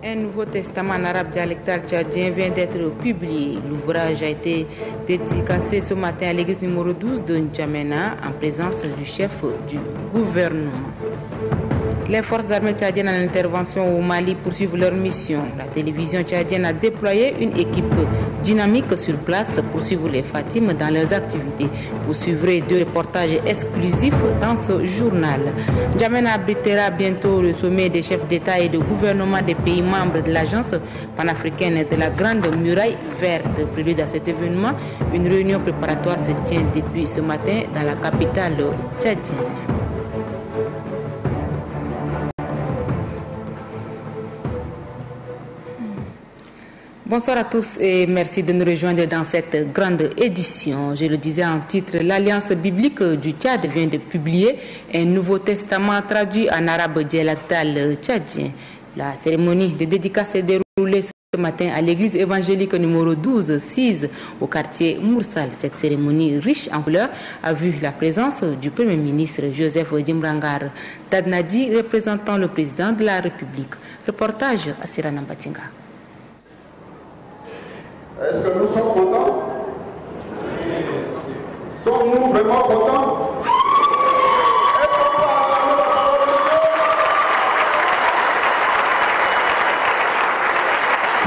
Un nouveau testament en arabe dialectal tchadien vient d'être publié. L'ouvrage a été dédicacé ce matin à l'église numéro 12 de N'Djamena en présence du chef du gouvernement. Les forces armées tchadiennes en intervention au Mali poursuivent leur mission. La télévision tchadienne a déployé une équipe dynamique sur place pour suivre les Fatimes dans leurs activités. Vous suivrez 2 reportages exclusifs dans ce journal. N'Djamena abritera bientôt le sommet des chefs d'État et de gouvernement des pays membres de l'agence panafricaine de la Grande Muraille Verte. Prélude à cet événement, une réunion préparatoire se tient depuis ce matin dans la capitale tchadienne. Bonsoir à tous et merci de nous rejoindre dans cette grande édition. Je le disais en titre, l'Alliance biblique du Tchad vient de publier un nouveau testament traduit en arabe dialectal tchadien. La cérémonie de dédicace s'est déroulée ce matin à l'église évangélique numéro 12-6 au quartier Moursal. Cette cérémonie riche en couleurs a vu la présence du Premier ministre Joseph Djimbrangar Dadnadi représentant le président de la République. Reportage à Sirana Batinga. Est-ce que nous sommes contents? Sommes-nous vraiment contents? Est-ce qu'on peut entendre la parole de Dieu?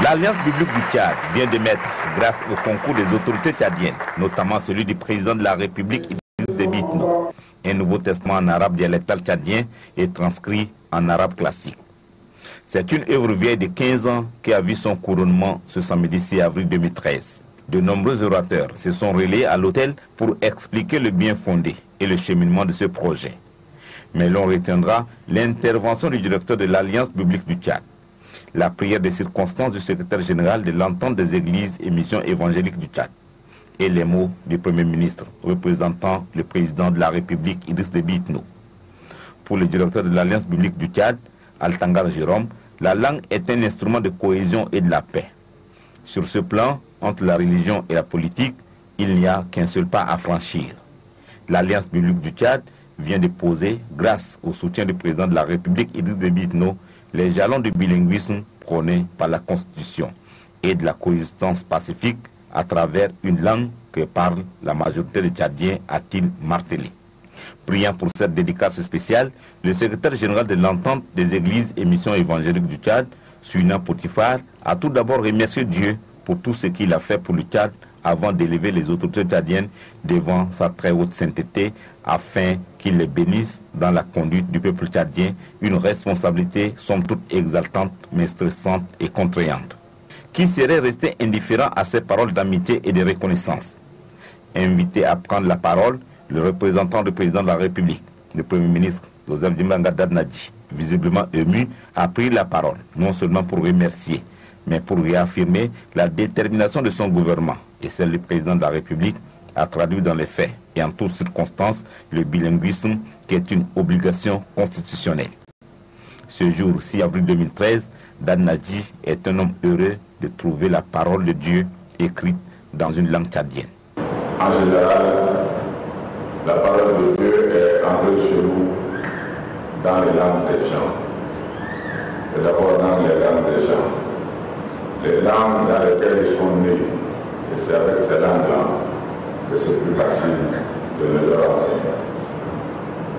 L'Alliance biblique du Tchad vient de mettre, grâce au concours des autorités tchadiennes, notamment celui du président de la République, Idriss Déby Itno, un nouveau testament en arabe dialectal tchadien et transcrit en arabe classique. C'est une œuvre vieille de 15 ans qui a vu son couronnement ce samedi 6 avril 2013. De nombreux orateurs se sont relayés à l'autel pour expliquer le bien fondé et le cheminement de ce projet. Mais l'on retiendra l'intervention du directeur de l'Alliance biblique du Tchad, la prière des circonstances du secrétaire général de l'entente des églises et missions évangéliques du Tchad et les mots du Premier ministre représentant le président de la République Idriss Déby Itno. Pour le directeur de l'Alliance biblique du Tchad, Altangar Jérôme, la langue est un instrument de cohésion et de la paix. Sur ce plan, entre la religion et la politique, il n'y a qu'un seul pas à franchir. L'Alliance biblique du Tchad vient de poser, grâce au soutien du président de la République Idriss Déby Itno, les jalons du bilinguisme prônés par la Constitution et de la coexistence pacifique à travers une langue que parle la majorité des Tchadiens, a-t-il martelé. Priant pour cette dédicace spéciale, le secrétaire général de l'entente des églises et missions évangéliques du Tchad, Suina Potifar, a tout d'abord remercié Dieu pour tout ce qu'il a fait pour le Tchad avant d'élever les autorités tchadiennes devant sa très haute sainteté afin qu'il les bénisse dans la conduite du peuple tchadien, une responsabilité somme toute exaltante mais stressante et contraignante. Qui serait resté indifférent à ces paroles d'amitié et de reconnaissance? Invité à prendre la parole, le représentant du président de la République, le Premier ministre Joseph Djimbrangar Dadnadi, visiblement ému, a pris la parole, non seulement pour remercier, mais pour réaffirmer la détermination de son gouvernement et celle du président de la République à traduire dans les faits et en toutes circonstances le bilinguisme qui est une obligation constitutionnelle. Ce jour 6 avril 2013, Dadnadi est un homme heureux de trouver la parole de Dieu écrite dans une langue tchadienne. En général, la parole de Dieu est entrée chez nous dans les langues des gens. Et d'abord dans les langues des gens. Les langues dans lesquelles ils sont nés. Et c'est avec ces langues-là que c'est plus facile de les leur enseigner.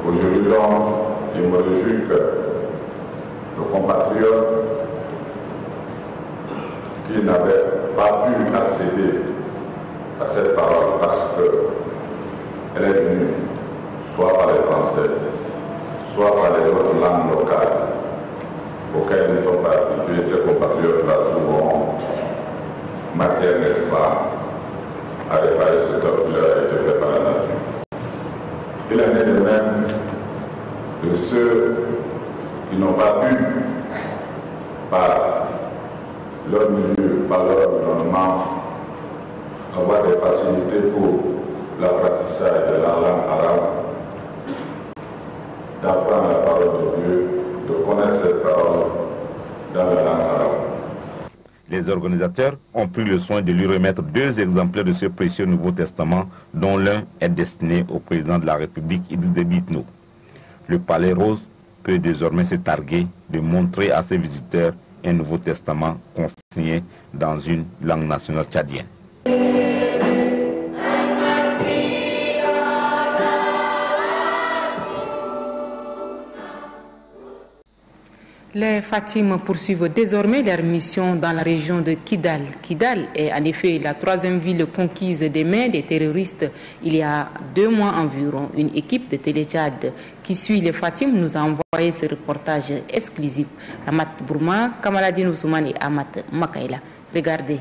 Aujourd'hui, donc, je me réjouis que nos compatriotes qui n'avaient pas pu accéder à cette parole parce qu'elle est venue soit par les Français, soit par les autres langues locales auxquelles ils ne sont pas habitués, ces compatriotes-là trouveront matière, n'est-ce pas, à réparer ce tort qui leur a été fait par la nature. Il en est de même de ceux qui n'ont pas pu, par leur milieu, par leur environnement, avoir des facilités pour l'apprentissage de la langue arabe, d'apprendre la parole de Dieu, de connaître cette parole dans la langue arabe. Les organisateurs ont pris le soin de lui remettre 2 exemplaires de ce précieux Nouveau Testament, dont l'un est destiné au président de la République, Idriss Déby Itno. Le Palais Rose peut désormais se targuer de montrer à ses visiteurs un Nouveau Testament consigné dans une langue nationale tchadienne. Les Fatim poursuivent désormais leur mission dans la région de Kidal. Kidal est en effet la troisième ville conquise des mains des terroristes il y a 2 mois environ. Une équipe de Télé Tchad qui suit les Fatim nous a envoyé ce reportage exclusif. Ramat Bourma, Kamaladine Ousmane et Amat Makaila. Regardez.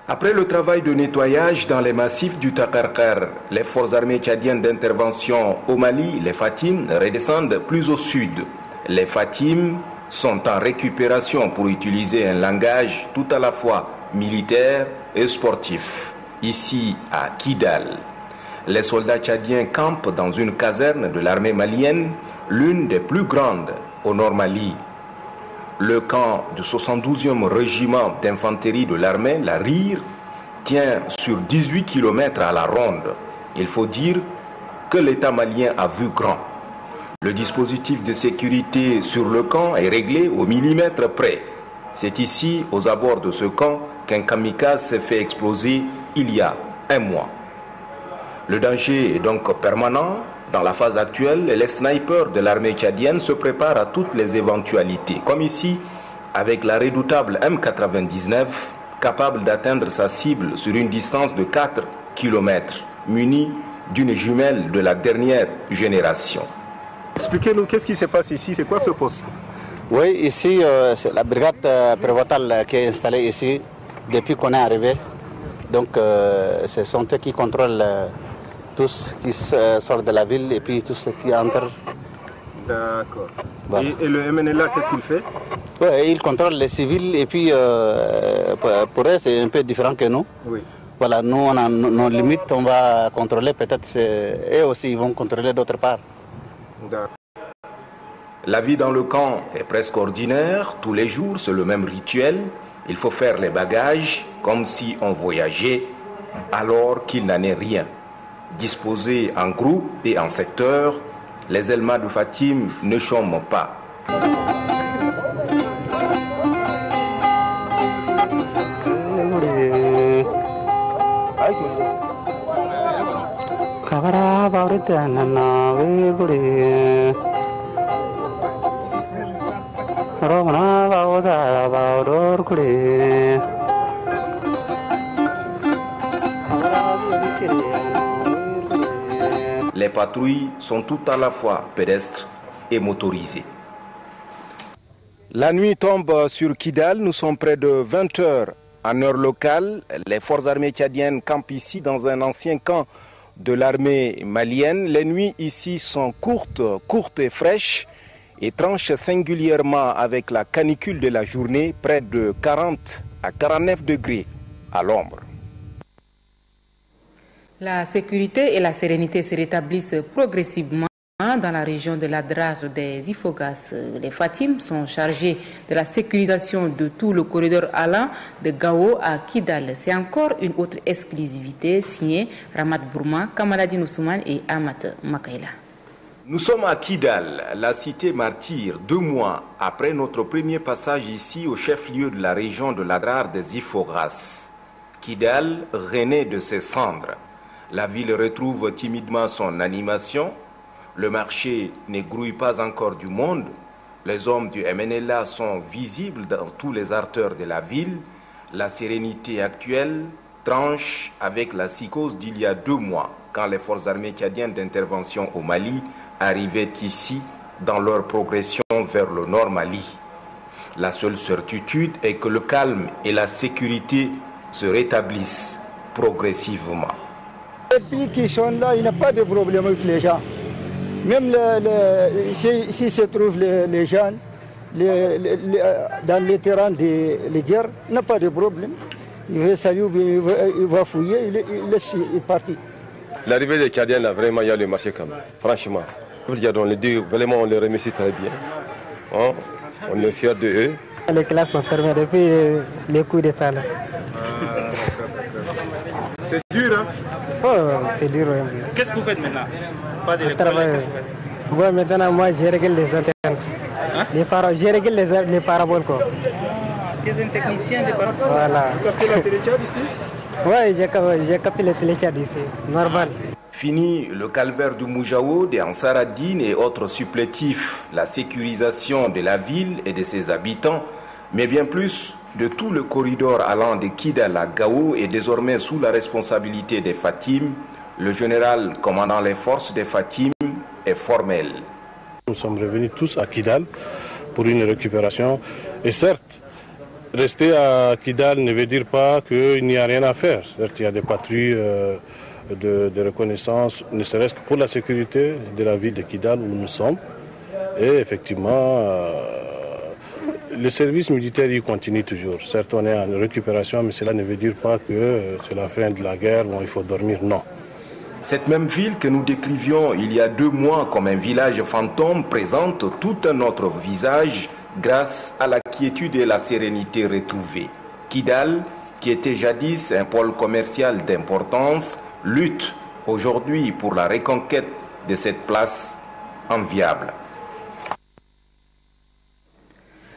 Après le travail de nettoyage dans les massifs du Takarkar, les forces armées tchadiennes d'intervention au Mali, les Fatim, redescendent plus au sud. Les Fatim sont en récupération pour utiliser un langage tout à la fois militaire et sportif. Ici à Kidal, les soldats tchadiens campent dans une caserne de l'armée malienne, l'une des plus grandes au Nord Mali. Le camp du 72e régiment d'infanterie de l'armée, la RIR, tient sur 18 km à la ronde. Il faut dire que l'État malien a vu grand. Le dispositif de sécurité sur le camp est réglé au millimètre près. C'est ici, aux abords de ce camp, qu'un kamikaze s'est fait exploser il y a 1 mois. Le danger est donc permanent. Dans la phase actuelle, les snipers de l'armée tchadienne se préparent à toutes les éventualités, comme ici, avec la redoutable M99, capable d'atteindre sa cible sur une distance de 4 km, munie d'une jumelle de la dernière génération. Expliquez-nous, qu'est-ce qui se passe ici? C'est quoi ce poste? Oui, ici, c'est la brigade prévôtale qui est installée ici depuis qu'on est arrivé. Donc, ce sont eux qui contrôlent tous qui sortent de la ville et puis tous ceux qui entrent. D'accord. Voilà. Et le MNLA, qu'est-ce qu'il fait? Oui, il contrôle les civils et puis pour eux, c'est un peu différent que nous. Oui. Voilà, nous, on a nos limites, on va contrôler, peut-être eux aussi, ils vont contrôler d'autre part. La vie dans le camp est presque ordinaire. Tous les jours, c'est le même rituel. Il faut faire les bagages comme si on voyageait alors qu'il n'en est rien. Disposés en groupe et en secteur, les Elmas de Fatim ne chôment pas. Les patrouilles sont tout à la fois pédestres et motorisées. La nuit tombe sur Kidal, nous sommes près de 20 heures en heure locale. Les forces armées tchadiennes campent ici dans un ancien camp de l'armée malienne. Les nuits ici sont courtes et fraîches et tranchent singulièrement avec la canicule de la journée, près de 40 à 49 degrés à l'ombre. La sécurité et la sérénité se rétablissent progressivement dans la région de l'Adrar des Ifogas. Les Fatim sont chargés de la sécurisation de tout le corridor allant de Gao à Kidal. C'est encore une autre exclusivité signée Ramat Bourma, Kamaladine Ousmane et Amat Makaila. Nous sommes à Kidal, la cité martyre, 2 mois après notre premier passage ici au chef-lieu de la région de l'Adrar des Ifogas. Kidal renaît de ses cendres. La ville retrouve timidement son animation. Le marché ne grouille pas encore du monde. Les hommes du MNLA sont visibles dans tous les artères de la ville. La sérénité actuelle tranche avec la psychose d'il y a 2 mois, quand les forces armées tchadiennes d'intervention au Mali arrivaient ici dans leur progression vers le nord Mali. La seule certitude est que le calme et la sécurité se rétablissent progressivement. Les filles qui sont là, il n'y a pas de problème avec les gens. Même si se trouvent les gens dans les terrains de guerre, il n'y a pas de problème. Il va saluer, il va fouiller, il est parti. L'arrivée des Tchadiens, là, vraiment, il y a le marché quand même, franchement. Vraiment, on les remercie très bien. Hein? On est fiers de eux. Les classes sont fermées depuis les coups d'État. C'est dur, hein? Oh, c'est dur. Oui. Qu'est-ce que vous faites maintenant? Pas de travail. Bon, maintenant, moi, je règle les antennes. Hein? Je règle les paraboles, quoi. Tu es un technicien de paraboles? Voilà. Vous captez la téléchat ici? Oui, j'ai capté les téléchats ici, normal. Fini le calvaire du Moujao, des Ansaradine et autres supplétifs, la sécurisation de la ville et de ses habitants, mais bien plus de tout le corridor allant de Kidal à Gao est désormais sous la responsabilité des Fatim. Le général commandant les forces des Fatim est formel. Nous sommes revenus tous à Kidal pour une récupération. Et certes, rester à Kidal ne veut dire pas qu'il n'y a rien à faire. Certes, il y a des patrouilles de reconnaissance, ne serait-ce que pour la sécurité de la ville de Kidal où nous sommes. Et effectivement, le service militaire il continue toujours. Certes, on est en récupération, mais cela ne veut dire pas que c'est la fin de la guerre, où il faut dormir, non. Cette même ville que nous décrivions il y a 2 mois comme un village fantôme présente tout un autre visage grâce à la quiétude et la sérénité retrouvée. Kidal, qui était jadis un pôle commercial d'importance, lutte aujourd'hui pour la reconquête de cette place enviable.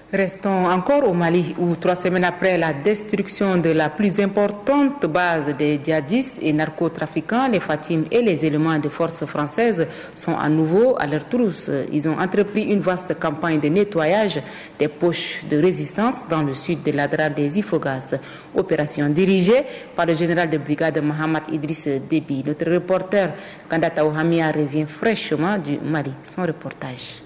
Restons encore au Mali où 3 semaines après la destruction de la plus importante base des djihadistes et narcotrafiquants, les Fatim et les éléments de forces françaises sont à nouveau à leur trousse. Ils ont entrepris une vaste campagne de nettoyage des poches de résistance dans le sud de l'Adrar des Ifogas. Opération dirigée par le général de brigade Mohamed Idriss Déby. Notre reporter Kandata Ouhamia revient fraîchement du Mali. Son reportage.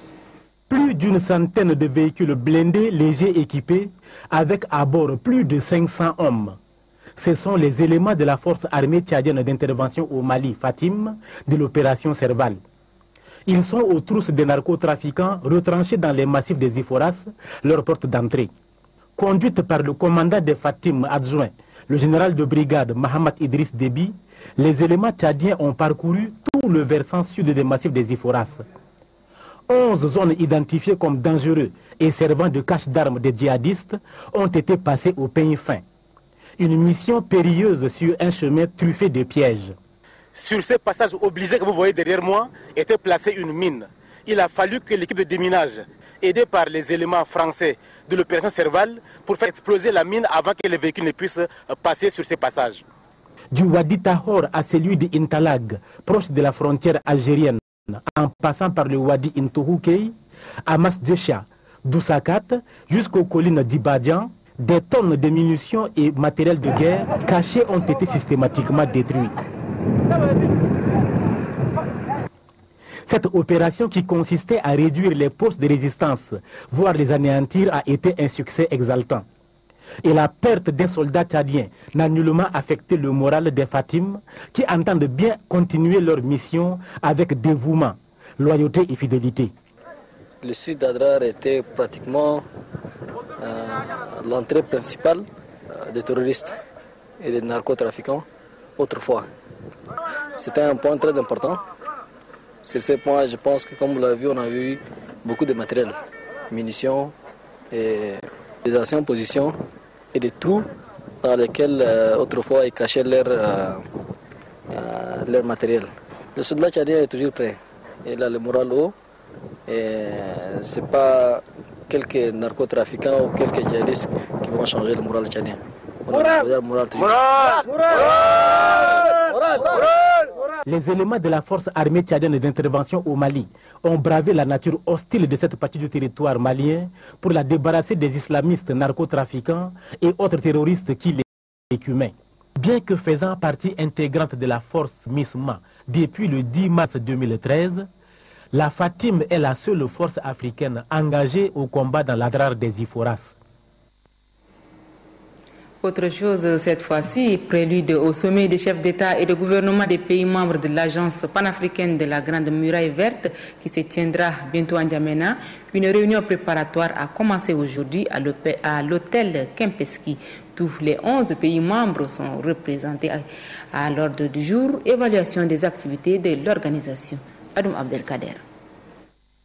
Plus d'une centaine de véhicules blindés légers équipés, avec à bord plus de 500 hommes. Ce sont les éléments de la force armée tchadienne d'intervention au Mali, Fatim, de l'opération Serval. Ils sont aux trousses des narcotrafiquants retranchés dans les massifs des Iforas, leur porte d'entrée. Conduite par le commandant des Fatim adjoint, le général de brigade Mohamed Idriss Déby, les éléments tchadiens ont parcouru tout le versant sud des massifs des Iforas. 11 zones identifiées comme dangereuses et servant de cache d'armes des djihadistes ont été passées au peigne fin. Une mission périlleuse sur un chemin truffé de pièges. Sur ces passages obligés que vous voyez derrière moi, était placée une mine. Il a fallu que l'équipe de déminage, aidée par les éléments français de l'opération Serval, pour faire exploser la mine avant que les véhicules ne puissent passer sur ces passages. Du Wadi Tahor à celui de Intalag, proche de la frontière algérienne, en passant par le Wadi Intouhoukei, à Masdecha, d'Oussakat, jusqu'aux collines d'Ibadian, des tonnes de munitions et matériel de guerre cachés ont été systématiquement détruits. Cette opération qui consistait à réduire les postes de résistance, voire les anéantir, a été un succès exaltant. Et la perte d'un soldat tchadien n'a nullement affecté le moral des Fatim qui entendent bien continuer leur mission avec dévouement, loyauté et fidélité. Le sud d'Adrar était pratiquement l'entrée principale des terroristes et des narcotrafiquants autrefois. C'était un point très important. Sur ce point, je pense que comme vous l'avez vu, on a vu beaucoup de matériel, munitions et des anciennes positions et des trous dans lesquels autrefois ils cachaient leur matériel. Le soldat tchadien est toujours prêt. Il a le moral haut. Ce n'est pas quelques narcotrafiquants ou quelques djihadistes qui vont changer le moral tchadien. Les éléments de la force armée tchadienne d'intervention au Mali ont bravé la nature hostile de cette partie du territoire malien pour la débarrasser des islamistes narcotrafiquants et autres terroristes qui les écumaient. Bien que faisant partie intégrante de la force MISMA depuis le 10 mars 2013, la Fatim est la seule force africaine engagée au combat dans l'Adrar des Iforas. Autre chose cette fois-ci, prélude au sommet des chefs d'État et de gouvernement des pays membres de l'Agence panafricaine de la Grande Muraille Verte qui se tiendra bientôt en N'Djamena. Une réunion préparatoire a commencé aujourd'hui à l'hôtel Kempinski. Tous les 11 pays membres sont représentés à l'ordre du jour. Évaluation des activités de l'organisation. Adoum Abdelkader.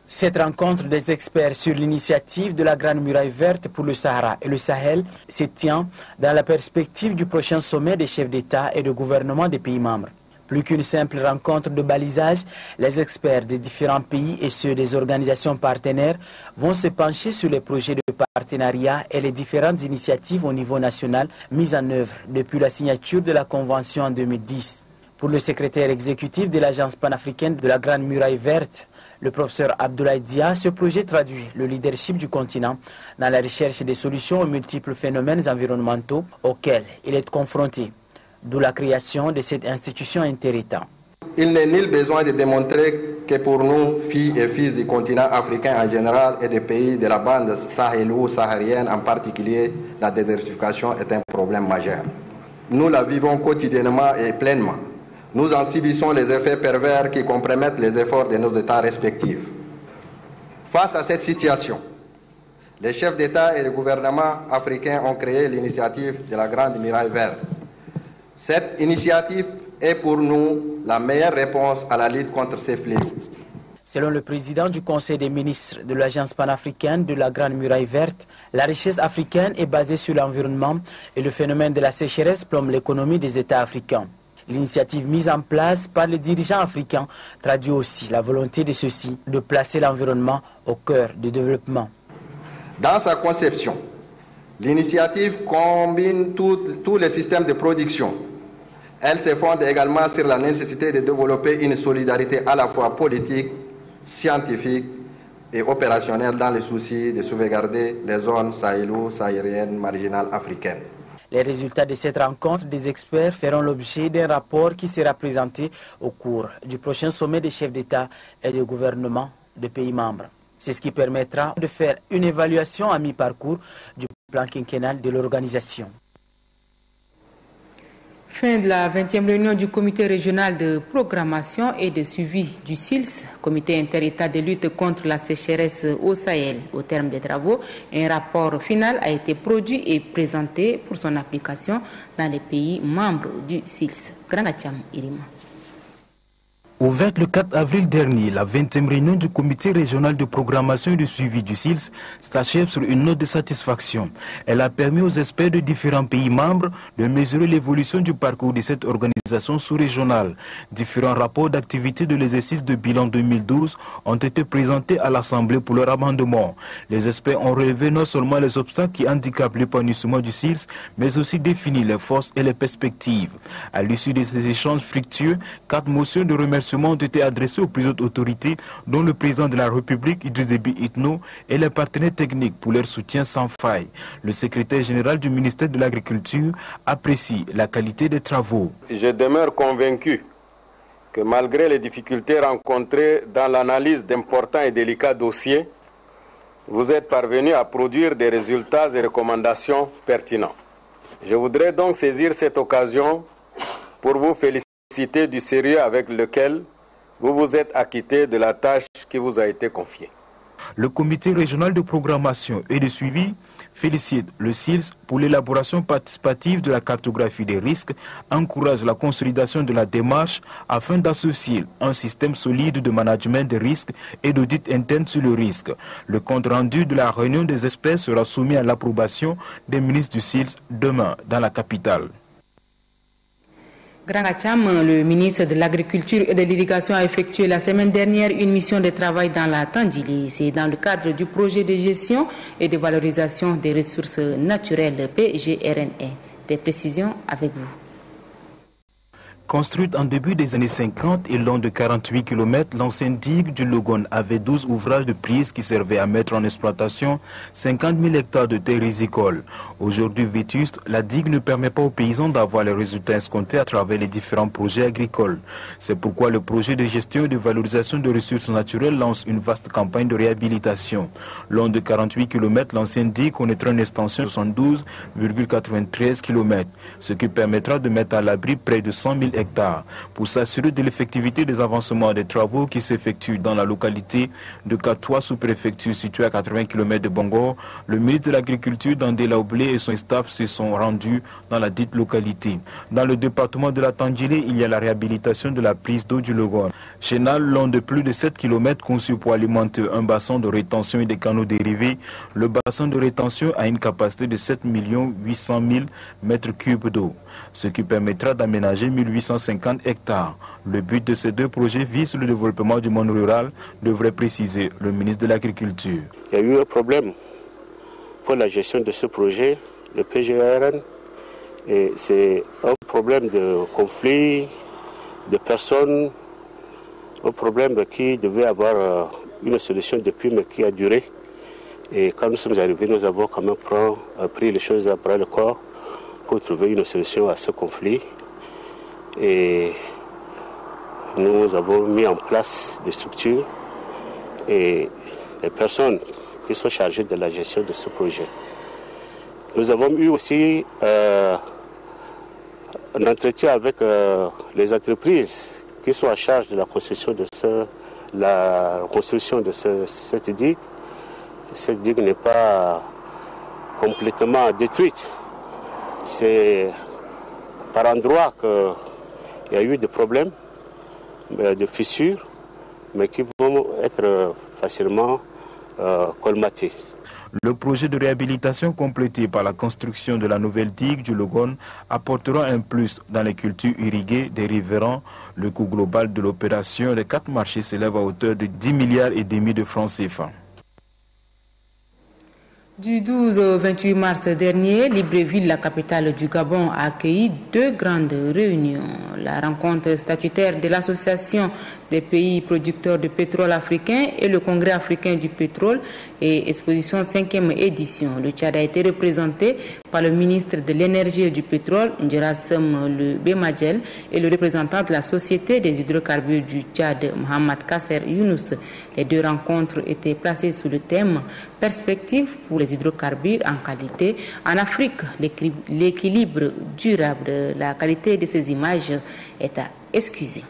Cette rencontre des experts sur l'initiative de la Grande Muraille Verte pour le Sahara et le Sahel se tient dans la perspective du prochain sommet des chefs d'État et de gouvernement des pays membres. Plus qu'une simple rencontre de balisage, les experts des différents pays et ceux des organisations partenaires vont se pencher sur les projets de partenariat et les différentes initiatives au niveau national mises en œuvre depuis la signature de la Convention en 2010. Pour le secrétaire exécutif de l'Agence panafricaine de la Grande Muraille Verte, le professeur Abdoulaye Dia, ce projet traduit le leadership du continent dans la recherche des solutions aux multiples phénomènes environnementaux auxquels il est confronté, d'où la création de cette institution inter-État. Il n'est nul besoin de démontrer que pour nous, filles et fils du continent africain en général et des pays de la bande sahélo-saharienne en particulier, la désertification est un problème majeur. Nous la vivons quotidiennement et pleinement. Nous en subissons les effets pervers qui compromettent les efforts de nos États respectifs. Face à cette situation, les chefs d'État et de gouvernement africains ont créé l'initiative de la Grande Muraille Verte. Cette initiative est pour nous la meilleure réponse à la lutte contre ces fléaux. Selon le président du Conseil des ministres de l'Agence panafricaine de la Grande Muraille Verte, la richesse africaine est basée sur l'environnement et le phénomène de la sécheresse plombe l'économie des États africains. L'initiative mise en place par les dirigeants africains traduit aussi la volonté de ceux-ci de placer l'environnement au cœur du développement. Dans sa conception, l'initiative combine tous les systèmes de production. Elle se fonde également sur la nécessité de développer une solidarité à la fois politique, scientifique et opérationnelle dans le souci de sauvegarder les zones sahélo-sahariennes marginales africaines. Les résultats de cette rencontre des experts feront l'objet d'un rapport qui sera présenté au cours du prochain sommet des chefs d'État et de gouvernement des pays membres. C'est ce qui permettra de faire une évaluation à mi-parcours du plan quinquennal de l'organisation. Fin de la 20e réunion du comité régional de programmation et de suivi du SILS, comité inter-État de lutte contre la sécheresse au Sahel. Au terme des travaux, un rapport final a été produit et présenté pour son application dans les pays membres du SILS. Grangacham Irima. Ouverte le 4 avril dernier, la 20e réunion du comité régional de programmation et de suivi du SILS s'achève sur une note de satisfaction. Elle a permis aux experts de différents pays membres de mesurer l'évolution du parcours de cette organisation sous-régionale. Différents rapports d'activité de l'exercice de bilan 2012 ont été présentés à l'Assemblée pour leur amendement. Les experts ont relevé non seulement les obstacles qui handicapent l'épanouissement du SILS, mais aussi défini les forces et les perspectives. À l'issue de ces échanges fructueux, 4 motions de remerciement ont été adressés aux plus hautes autorités, dont le président de la République, Idriss Déby Itno, et les partenaires techniques pour leur soutien sans faille. Le secrétaire général du ministère de l'Agriculture apprécie la qualité des travaux. Je demeure convaincu que malgré les difficultés rencontrées dans l'analyse d'importants et délicats dossiers, vous êtes parvenus à produire des résultats et recommandations pertinents. Je voudrais donc saisir cette occasion pour vous féliciter du sérieux avec lequel vous vous êtes acquitté de la tâche qui vous a été confiée. Le comité régional de programmation et de suivi félicite le SILS pour l'élaboration participative de la cartographie des risques, encourage la consolidation de la démarche afin d'associer un système solide de management des risques et d'audit interne sur le risque. Le compte rendu de la réunion des experts sera soumis à l'approbation des ministres du SILS demain dans la capitale. Grangacham, le ministre de l'Agriculture et de l'Irrigation a effectué la semaine dernière une mission de travail dans la Tandjili. C'est dans le cadre du projet de gestion et de valorisation des ressources naturelles PGRNE. Des précisions avec vous. Construite en début des années 50 et long de 48 km, l'ancienne digue du Logon avait 12 ouvrages de prise qui servaient à mettre en exploitation 50 000 hectares de terres rizicoles. Aujourd'hui vétuste, la digue ne permet pas aux paysans d'avoir les résultats escomptés à travers les différents projets agricoles. C'est pourquoi le projet de gestion et de valorisation de ressources naturelles lance une vaste campagne de réhabilitation. Long de 48 km, l'ancienne digue connaîtra une extension de 72,93 km, ce qui permettra de mettre à l'abri près de 100 000 hectares. Pour s'assurer de l'effectivité des avancements des travaux qui s'effectuent dans la localité de Katoua sous-préfecture située à 80 km de Bangor, le ministre de l'Agriculture Dandela Oblé et son staff se sont rendus dans la dite localité. Dans le département de la Tandjili, il y a la réhabilitation de la prise d'eau du Logon. Chenal, long de plus de 7 km conçu pour alimenter un bassin de rétention et des canaux dérivés, le bassin de rétention a une capacité de 7 800 000 m3 d'eau, ce qui permettra d'aménager 1800 850 hectares. Le but de ces deux projets vise le développement du monde rural, devrait préciser le ministre de l'Agriculture. Il y a eu un problème pour la gestion de ce projet, le PGRN, et c'est un problème de conflit de personnes, un problème qui devait avoir une solution depuis, mais qui a duré. Et quand nous sommes arrivés, nous avons quand même pris les choses à bras le corps pour trouver une solution à ce conflit. Et nous avons mis en place des structures et des personnes qui sont chargées de la gestion de ce projet. Nous avons eu aussi un entretien avec les entreprises qui sont en charge de la construction de cette digue. Cette digue n'est pas complètement détruite. C'est par endroits qu'il y a eu des problèmes de fissures, mais qui vont être facilement colmatés. Le projet de réhabilitation complété par la construction de la nouvelle digue du Logone apportera un plus dans les cultures irriguées des riverains. Le coût global de l'opération des 4 marchés s'élève à hauteur de 10,5 milliards de francs CFA. Du 12 au 28 mars dernier, Libreville, la capitale du Gabon, a accueilli 2 grandes réunions. La rencontre statutaire de l'Association des pays producteurs de pétrole africains et le Congrès africain du pétrole et exposition 5e édition. Le Tchad a été représenté par le ministre de l'énergie et du pétrole, Ndjerassem Le Bemadjel, et le représentant de la Société des hydrocarbures du Tchad, Mohamed Kasser Younous. Les 2 rencontres étaient placées sous le thème « Perspectives pour les hydrocarbures en qualité en Afrique, l'équilibre durable de la qualité de ces images est à excuser ».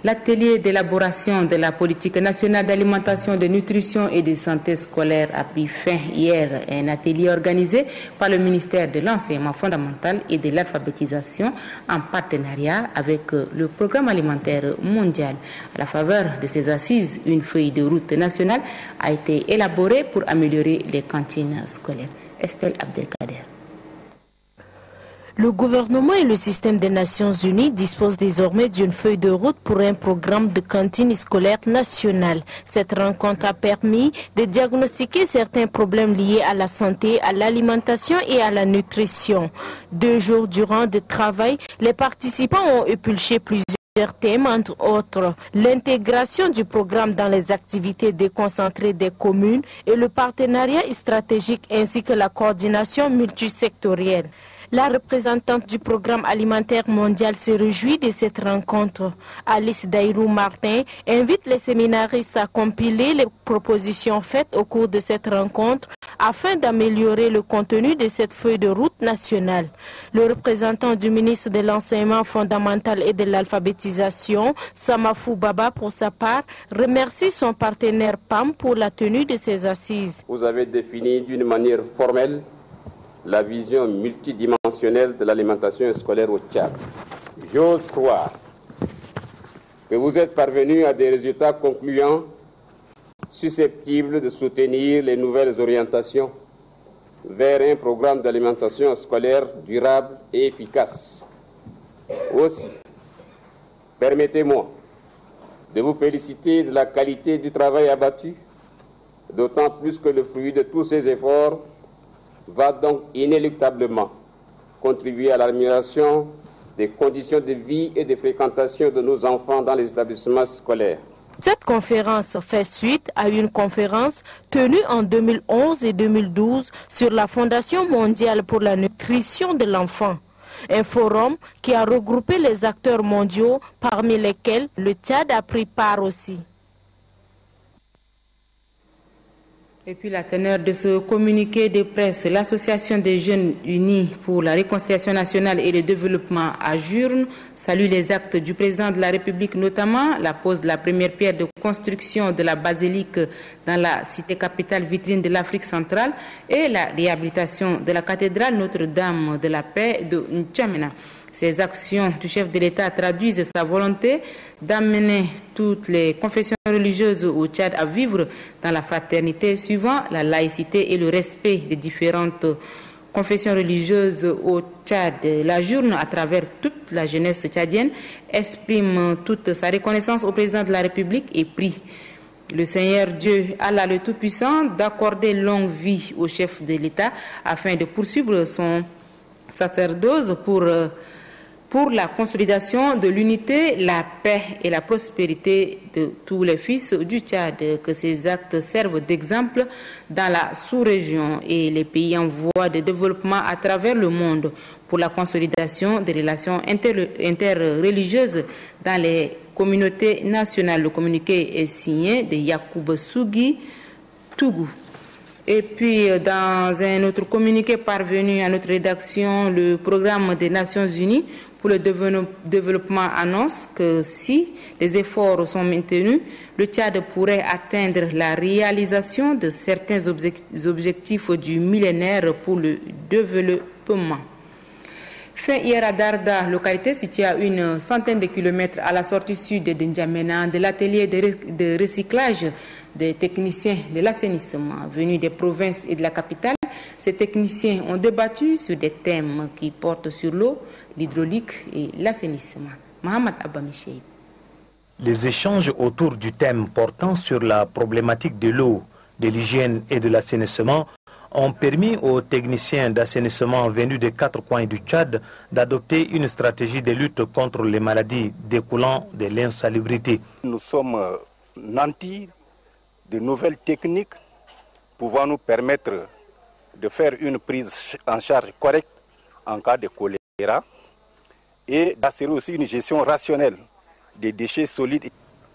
L'atelier d'élaboration de la politique nationale d'alimentation, de nutrition et de santé scolaire a pris fin hier. Un atelier organisé par le ministère de l'enseignement fondamental et de l'alphabétisation en partenariat avec le programme alimentaire mondial. À la faveur de ces assises, une feuille de route nationale a été élaborée pour améliorer les cantines scolaires. Estelle Abdelkader. Le gouvernement et le système des Nations Unies disposent désormais d'une feuille de route pour un programme de cantine scolaire nationale. Cette rencontre a permis de diagnostiquer certains problèmes liés à la santé, à l'alimentation et à la nutrition. 2 jours durant de travail, les participants ont épulché plusieurs thèmes, entre autres l'intégration du programme dans les activités déconcentrées des communes et le partenariat stratégique ainsi que la coordination multisectorielle. La représentante du programme alimentaire mondial se réjouit de cette rencontre. Alice Dairou Martin invite les séminaristes à compiler les propositions faites au cours de cette rencontre afin d'améliorer le contenu de cette feuille de route nationale. Le représentant du ministre de l'enseignement fondamental et de l'alphabétisation, Samafou Baba, pour sa part, remercie son partenaire PAM pour la tenue de ces assises. Vous avez défini d'une manière formelle la vision multidimensionnelle de l'alimentation scolaire au Tchad. J'ose croire que vous êtes parvenus à des résultats concluants susceptibles de soutenir les nouvelles orientations vers un programme d'alimentation scolaire durable et efficace. Aussi, permettez-moi de vous féliciter de la qualité du travail abattu, d'autant plus que le fruit de tous ces efforts va donc inéluctablement contribuer à l'amélioration des conditions de vie et de fréquentation de nos enfants dans les établissements scolaires. Cette conférence fait suite à une conférence tenue en 2011 et 2012 sur la Fondation mondiale pour la nutrition de l'enfant. Un forum qui a regroupé les acteurs mondiaux, parmi lesquels le Tchad a pris part aussi. Et puis la teneur de ce communiqué de presse, l'Association des jeunes unis pour la réconciliation nationale et le développement à Jurnes salue les actes du président de la République, notamment la pose de la première pierre de construction de la basilique dans la cité capitale vitrine de l'Afrique centrale et la réhabilitation de la cathédrale Notre-Dame de la Paix de N'Djamena. Ces actions du chef de l'État traduisent sa volonté d'amener toutes les confessions religieuses au Tchad à vivre dans la fraternité suivant la laïcité et le respect des différentes confessions religieuses au Tchad. La journée, à travers toute la jeunesse tchadienne, exprime toute sa reconnaissance au président de la République et prie le Seigneur Dieu, Allah le Tout-Puissant, d'accorder longue vie au chef de l'État afin de poursuivre son sacerdoce pour la consolidation de l'unité, la paix et la prospérité de tous les fils du Tchad. Que ces actes servent d'exemple dans la sous-région et les pays en voie de développement à travers le monde pour la consolidation des relations interreligieuses dans les communautés nationales. Le communiqué est signé de Yacoub Sougui Tougou. Et puis, dans un autre communiqué parvenu à notre rédaction, le programme des Nations Unies pour le développement annonce que si les efforts sont maintenus, le Tchad pourrait atteindre la réalisation de certains objectifs du millénaire pour le développement. Fin hier à Darda, localité située à une centaine de kilomètres à la sortie sud de N'Djamena, de l'atelier de recyclage des techniciens de l'assainissement venus des provinces et de la capitale. Ces techniciens ont débattu sur des thèmes qui portent sur l'eau, l'hydraulique et l'assainissement. Mohamed Abba Micheï. Les échanges autour du thème portant sur la problématique de l'eau, de l'hygiène et de l'assainissement ont permis aux techniciens d'assainissement venus des 4 coins du Tchad d'adopter une stratégie de lutte contre les maladies découlant de l'insalubrité. Nous sommes nantis de nouvelles techniques pouvant nous permettre de faire une prise en charge correcte en cas de choléra et d'assurer aussi une gestion rationnelle des déchets solides.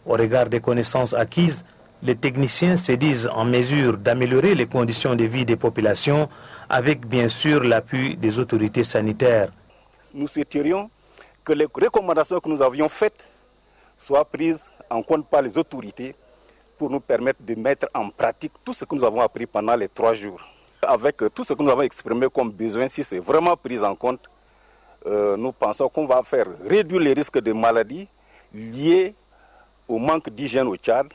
Au regard des connaissances acquises, les techniciens se disent en mesure d'améliorer les conditions de vie des populations avec bien sûr l'appui des autorités sanitaires. Nous souhaiterions que les recommandations que nous avions faites soient prises en compte par les autorités pour nous permettre de mettre en pratique tout ce que nous avons appris pendant les 3 jours. Avec tout ce que nous avons exprimé comme besoin, si c'est vraiment pris en compte, nous pensons qu'on va faire réduire les risques de maladies liés au manque d'hygiène au Tchad.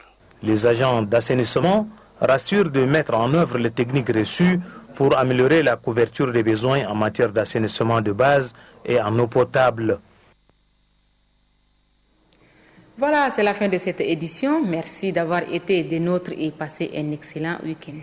Les agents d'assainissement rassurent de mettre en œuvre les techniques reçues pour améliorer la couverture des besoins en matière d'assainissement de base et en eau potable. Voilà, c'est la fin de cette édition. Merci d'avoir été des nôtres et passé un excellent week-end.